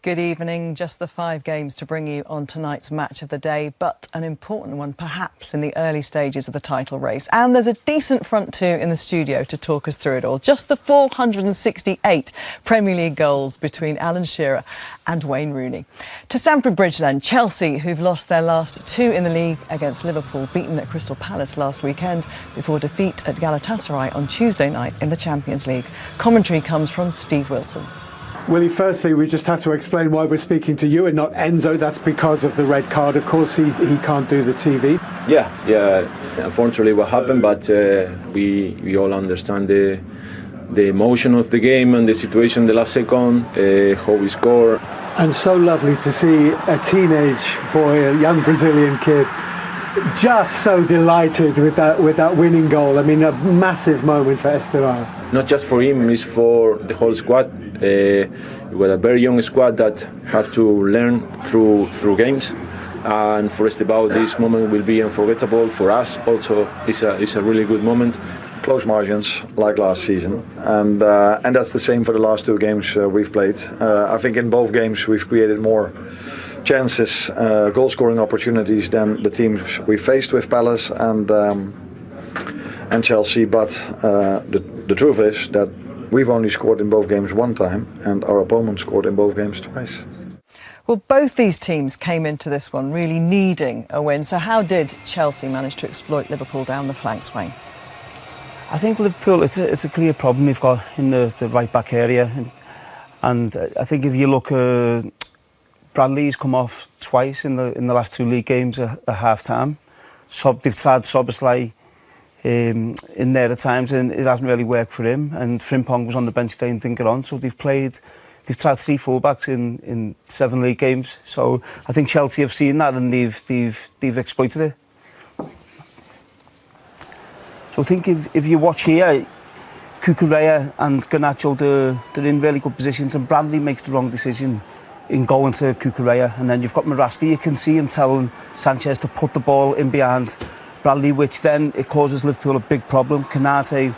Good evening. Just the 5 games to bring you on tonight's match of the day, but an important one perhaps in the early stages of the title race. And there's a decent front two in the studio to talk us through it all. Just the 468 Premier League goals between Alan Shearer and Wayne Rooney. To Stamford Bridge then, Chelsea, who've lost their last 2 in the league against Liverpool, beaten at Crystal Palace last weekend before defeat at Galatasaray on Tuesday night in the Champions League. Commentary comes from Steve Wilson. Willie, firstly, we just have to explain why we're speaking to you and not Enzo. That's because of the red card. Of course, he can't do the TV. Yeah. Unfortunately, what happened, but we all understand the emotion of the game and the situation the last second, how we score. And so lovely to see a teenage boy, a young Brazilian kid, just so delighted with that winning goal. I mean, a massive moment for Estevao. Not just for him, it's for the whole squad. We were a very young squad that had to learn through games. And for Estevao, this moment will be unforgettable. For us, also, it's a really good moment. Close margins like last season, and that's the same for the last 2 games we've played. I think in both games we've created more chances, goal scoring opportunities than the teams we faced with Palace and Chelsea. But the truth is that we've only scored in both games 1 time, and our opponent scored in both games twice. Well, both these teams came into this one really needing a win. So how did Chelsea manage to exploit Liverpool down the flanks, Wayne? I think Liverpool, it's a clear problem we've got in the right back area. And I think if you look, Bradley's come off twice in the last 2 league games at half time. They've tried Szoboszlai in there at times, and it hasn't really worked for him. And Frimpong was on the bench today and didn't get on. So they've tried 3 fullbacks in 7 league games. So I think Chelsea have seen that and they've exploited it. So I think if you watch here, Cucurella and Garnacho, they're in really good positions, and Bradley makes the wrong decision in going to Cucurella, and then you've got Maresca. You can see him telling Sanchez to put the ball in behind Bradley, which then it causes Liverpool a big problem. Canate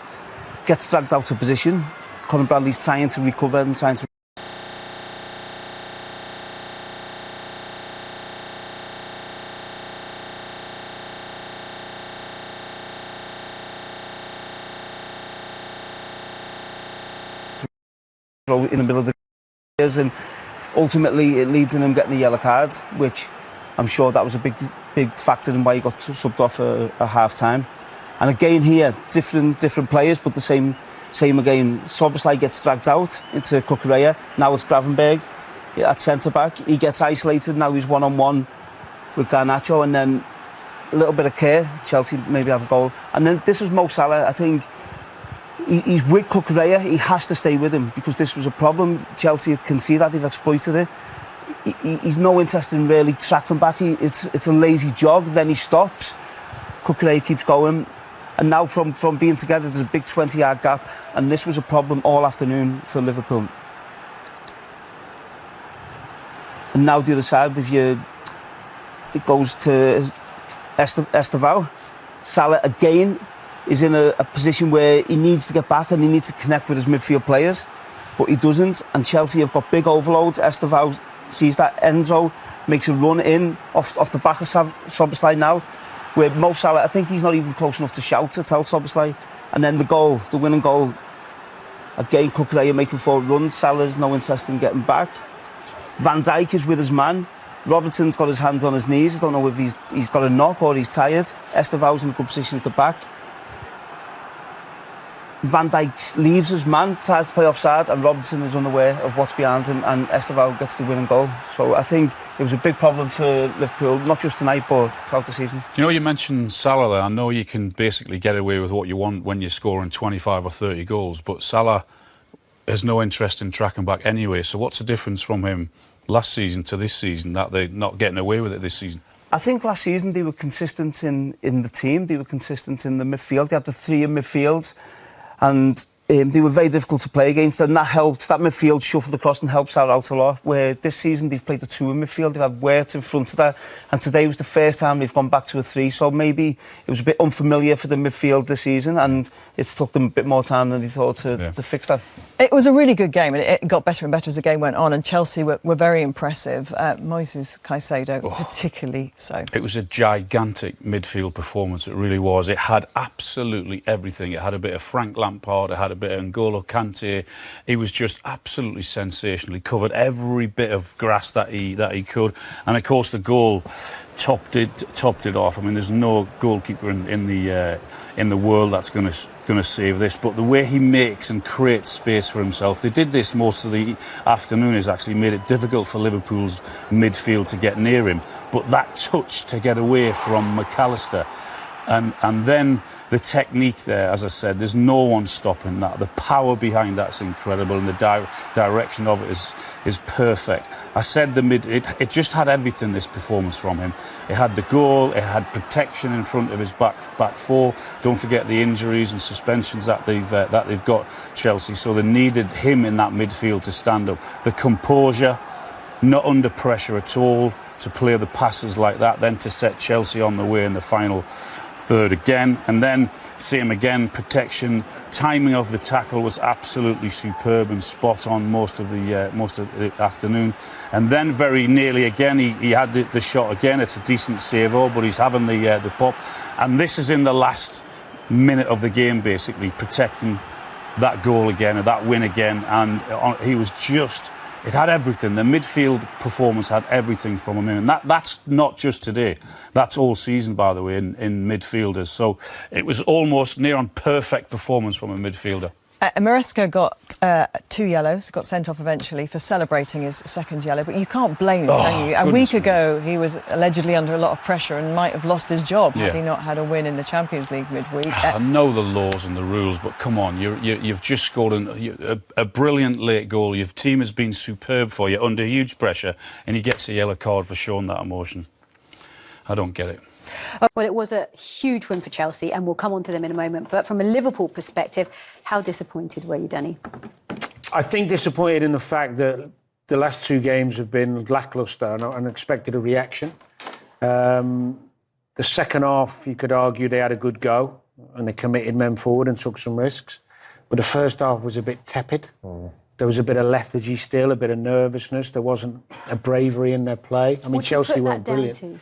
gets dragged out of position. Conor Bradley's trying to recover and trying to in the middle of the years, and ultimately it leads in him getting a yellow card, which I'm sure that was a big factor in why he got subbed off at half time. And again here, different players, but the same again. Szoboszlai gets dragged out into Cucurella. Now it's Gravenberch at centre back. He gets isolated. Now he's 1-on-1 with Garnacho, and then a little bit of care. Chelsea maybe have a goal. And then this is Mo Salah. I think he's with Cucurella. He has to stay with him because this was a problem. Chelsea can see that they've exploited it. He's no interest in really tracking back. It's a lazy jog. Then he stops. Cucurella keeps going. And now from being together, there's a big 20-yard gap. And this was a problem all afternoon for Liverpool. And now the other side, it goes to Estevao. Salah again is in a position where he needs to get back and he needs to connect with his midfield players, but he doesn't. And Chelsea have got big overloads. Estevao sees that. Enzo makes a run in off the back of Szoboszlai now, where Mo Salah, I think he's not even close enough to shout to tell Szoboszlai. And then the winning goal, again Cucurella making 4 runs. Salah's no interest in getting back. Van Dijk is with his man. Robertson's got his hands on his knees. I don't know if he's got a knock or he's tired. Estevao's in a good position at the back. Van Dijk leaves his man, tries to play offside, and Robertson is unaware of what's behind him, and Estevao gets the winning goal. So I think it was a big problem for Liverpool, not just tonight, but throughout the season. You know, you mentioned Salah there. I know you can basically get away with what you want when you're scoring 25 or 30 goals, but Salah has no interest in tracking back anyway. So what's the difference from him last season to this season, that they're not getting away with it this season? I think last season they were consistent in the team. They were consistent in the midfield. They had the 3 in midfield. And they were very difficult to play against, and that helped. That midfield shuffled across and helps out a lot. Where this season they've played the 2 in midfield, they've had Wirt in front of that, and today was the first time they've gone back to a 3. So maybe it was a bit unfamiliar for the midfield this season, and it's took them a bit more time than they thought to fix that. It was a really good game, and it got better and better as the game went on. And Chelsea were very impressive. Moises Kaisedo, particularly so. It was a gigantic midfield performance. It really was. It had absolutely everything. It had a bit of Frank Lampard. It had a bit of N'Golo Kante. He was just absolutely sensational. He covered every bit of grass that he could, and of course the goal topped it off. I mean, there's no goalkeeper in the world that's going to save this. But the way he makes and creates space for himself, they did this most of the afternoon. Has actually made it difficult for Liverpool's midfield to get near him. But that touch to get away from McAllister, and then the technique there, as I said, there's no one stopping that. The power behind that's incredible, and the direction of it is perfect. I said it just had everything, this performance from him. It had the goal, it had protection in front of his back four. Don't forget the injuries and suspensions that they've got, Chelsea. So they needed him in that midfield to stand up. The composure, not under pressure at all, to play the passes like that, then to set Chelsea on the way in the final third again, and then see him again. Protection, timing of the tackle was absolutely superb and spot on most of the afternoon. And then very nearly again, he had the shot again. It's a decent save, but he's having the pop. And this is in the last minute of the game, basically protecting that goal again, or that win again. And he was just. It had everything. The midfield performance had everything from him. And that's not just today. That's all season, by the way, in midfielders. So it was almost near on perfect performance from a midfielder. Maresca got 2 yellows, got sent off eventually for celebrating his second yellow, but you can't blame him, can you? A week ago, he was allegedly under a lot of pressure and might have lost his job had he not had a win in the Champions League midweek. I know the laws and the rules, but come on, you've just scored a brilliant late goal. Your team has been superb for you under huge pressure, and he gets a yellow card for showing that emotion. I don't get it. Well, it was a huge win for Chelsea, and we'll come on to them in a moment. But from a Liverpool perspective, how disappointed were you, Danny? I think disappointed in the fact that the last 2 games have been lackluster, and I expected a reaction. The second half, you could argue they had a good go, and they committed men forward and took some risks. But the first half was a bit tepid. There was a bit of lethargy still, a bit of nervousness. There wasn't a bravery in their play. I mean, Chelsea weren't brilliant.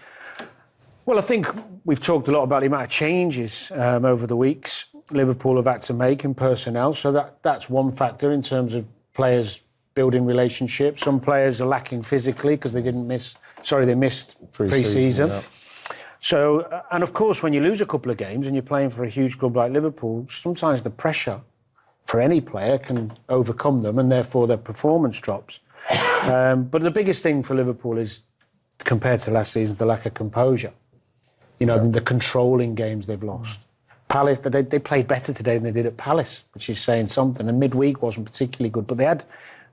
Well, I think we've talked a lot about the amount of changes over the weeks Liverpool have had to make in personnel. So that's one factor in terms of players building relationships. Some players are lacking physically because they missed pre-season. Yeah. So, and of course, when you lose a couple of games and you're playing for a huge club like Liverpool, sometimes the pressure for any player can overcome them, and therefore their performance drops. But the biggest thing for Liverpool is, compared to last season, the lack of composure. You know, the controlling games they've lost. Palace, they played better today than they did at Palace, which is saying something. And midweek wasn't particularly good, but they had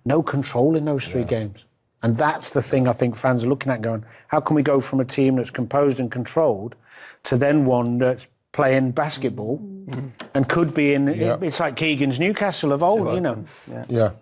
no control in those 3 games. And that's the thing I think fans are looking at, going, how can we go from a team that's composed and controlled to then one that's playing basketball and could be in... It's like Keegan's Newcastle of old, you know. Yeah.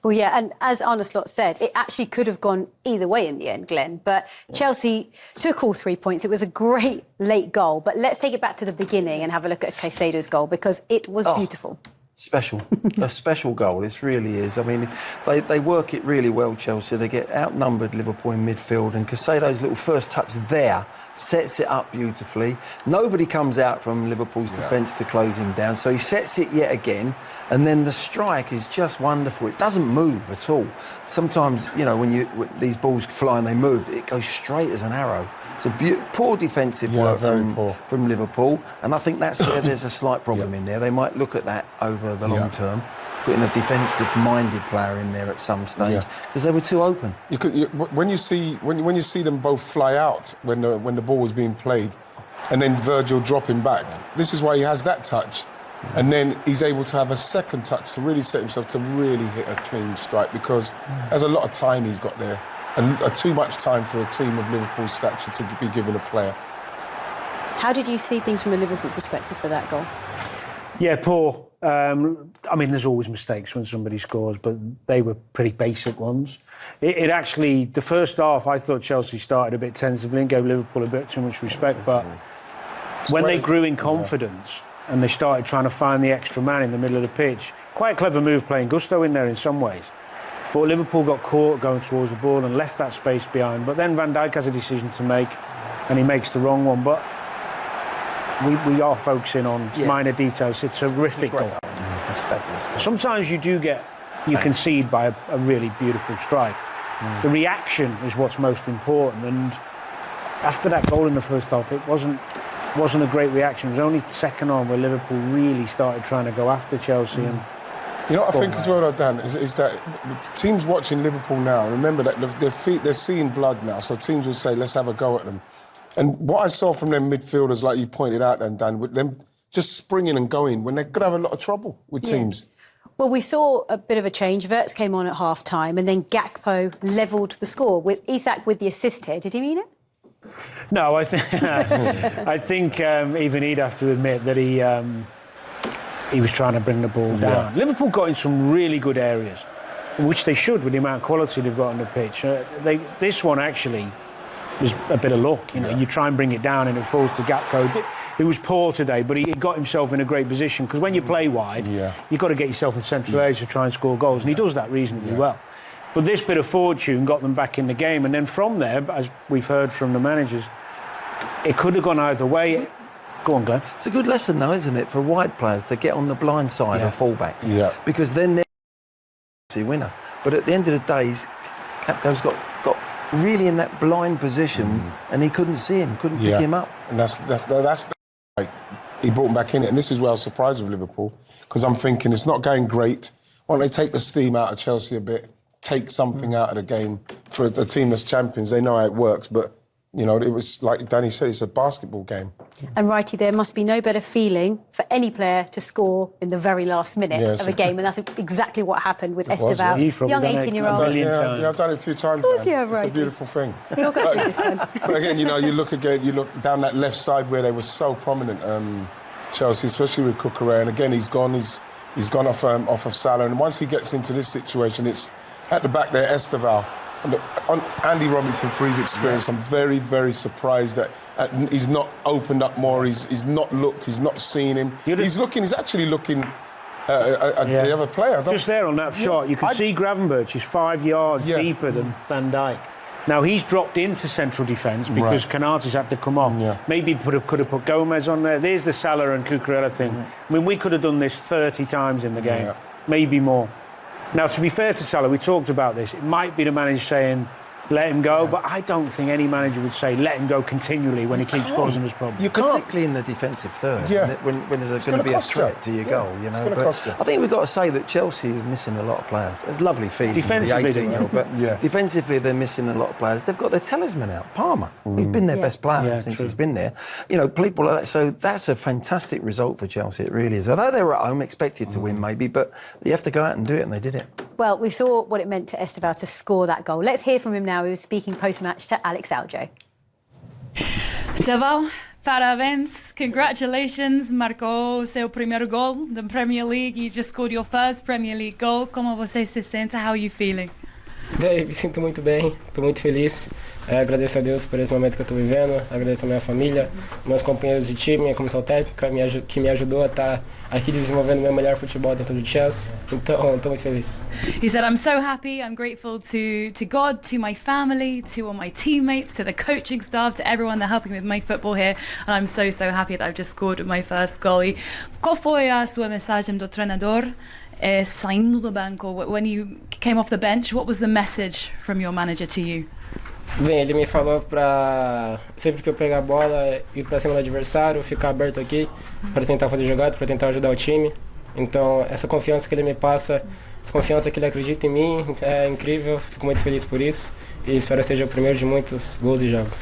Well, yeah, and as Arne Slot said, it actually could have gone either way in the end, Glenn. But Chelsea took all 3 points. It was a great late goal. But let's take it back to the beginning and have a look at Kaisedo's goal, because it was beautiful. Special. A special goal, this really is. I mean, they work it really well, Chelsea. They get outnumbered, Liverpool, in midfield, and Kaisedo's little first touch there sets it up beautifully. Nobody comes out from Liverpool's defence to close him down, so he sets it yet again, and then the strike is just wonderful. It doesn't move at all. Sometimes, you know, when these balls fly and they move, it goes straight as an arrow. It's a poor defensive work from Liverpool, and I think that's where there's a slight problem in there. They might look at that over the long term, putting a defensive-minded player in there at some stage, because they were too open. When you see them both fly out when the ball was being played, and then Virgil dropping back, this is why he has that touch, and then he's able to have a second touch to really set himself to really hit a clean strike, because there's a lot of time he's got there. And too much time for a team of Liverpool's stature to be given a player. How did you see things from a Liverpool perspective for that goal? Yeah, poor. I mean, there's always mistakes when somebody scores, but they were pretty basic ones. It actually, the first half, I thought Chelsea started a bit tentatively and gave Liverpool a bit too much respect, but when they grew in confidence and they started trying to find the extra man in the middle of the pitch, quite a clever move playing Gusto in there in some ways. But Liverpool got caught going towards the ball and left that space behind. But then Van Dijk has a decision to make, and he makes the wrong one. But we are focusing on minor details. It's a horrific goal. Sometimes you concede by a really beautiful strike. The reaction is what's most important. And after that goal in the first half, it wasn't a great reaction. It was only second on where Liverpool really started trying to go after Chelsea. And you know what I think as well, Dan, is that teams watching Liverpool now, remember that they're seeing blood now, so teams will say, let's have a go at them. And what I saw from them midfielders, like you pointed out then, Dan, with them just springing and going when they could have a lot of trouble with teams. Well, we saw a bit of a change. Wirtz came on at half-time and then Gakpo levelled the score with Isak with the assist here. Did he mean it? No, I think even he'd have to admit that he was trying to bring the ball down. Yeah. Liverpool got in some really good areas, which they should with the amount of quality they've got on the pitch. This one actually was a bit of luck. You try and bring it down and it falls to Gakpo. It was poor today, but he got himself in a great position because when you play wide, you've got to get yourself in central areas to try and score goals, and he does that reasonably well. But this bit of fortune got them back in the game, and then from there, as we've heard from the managers, it could have gone either way. Go on, Glenn. It's a good lesson, though, isn't it, for wide players to get on the blind side of fullbacks? Yeah. Because then they're the winner. But at the end of the day, Gakpo's got really in that blind position, and he couldn't see him, couldn't pick him up. And that's like, he brought him back in it, and this is where I was surprised with Liverpool, because I'm thinking it's not going great. Why don't they take the steam out of Chelsea a bit, take something out of the game for a team that's champions? They know how it works, but you know, it was like Danny said, it's a basketball game. And righty, there must be no better feeling for any player to score in the very last minute of a game, and that's exactly what happened with Estevao, young 18-year-old. I've done it a few times. Of course you have, righty. It's a beautiful thing. Talk us through this one. But again, you look down that left side where they were so prominent, Chelsea, especially with Cucurella, and again he's gone off of Salah, and once he gets into this situation, it's at the back there, Estevao. On Andy Robinson, for his experience, I'm very, very surprised that he's not opened up more. He's not looked. He's not seen him. He's actually looking at the other player. Just there on that shot, you can see Gravenberch is 5 yards deeper than Van Dijk. Now, he's dropped into central defence because Canate's had to come on. Yeah. Maybe could have put Gomez on there. There's the Salah and Cucurella thing. I mean, we could have done this 30 times in the game, maybe more. Now, to be fair to Salah, we talked about this. It might be the manager saying, let him go, but I don't think any manager would say, let him go continually when he keeps causing us problems. You can't. Particularly in the defensive third, when there's going to be a threat to your goal. You know? But I think we've got to say that Chelsea is missing a lot of players. It's lovely feeling, defensively, the 18-year-old, but defensively they're missing a lot of players. They've got their talisman out, Palmer. He's been their best player since he's been there. You know, people like that. So that's a fantastic result for Chelsea, it really is. Although they were at home, expected to win maybe, but you have to go out and do it, and they did it. Well, we saw what it meant to Estevao to score that goal. Let's hear from him now. He was speaking post-match to Alex Aljo. Estevao, parabéns, congratulations, marcou o seu primeiro gol da Premier League. You just scored your first Premier League goal. Como você se sente? How are you feeling? Bem, me sinto muito bem, estou muito feliz. Agradeço a Deus por esse momento que eu estou vivendo, agradeço a minha família, meus companheiros de time, minha comissão técnica, que me ajudou a estar aqui desenvolvendo meu melhor futebol dentro do Chelsea. Então, estou muito feliz. He said, I'm so happy, I'm grateful to God, to my family, to all my teammates, to the coaching staff, to everyone that helping with my football here, and I'm so happy that I've just scored my first goal. E qual foi a sua mensagem do treinador saindo do banco? When you came off the bench, what was the message from your manager to you? Bem, ele me falou para sempre que eu pegar a bola ir para cima do adversário, ficar aberto aqui para tentar fazer jogada, para tentar ajudar o time. Então, essa confiança que ele me passa, essa confiança que ele acredita em mim é incrível. Fico muito feliz por isso e espero que seja o primeiro de muitos gols e jogos.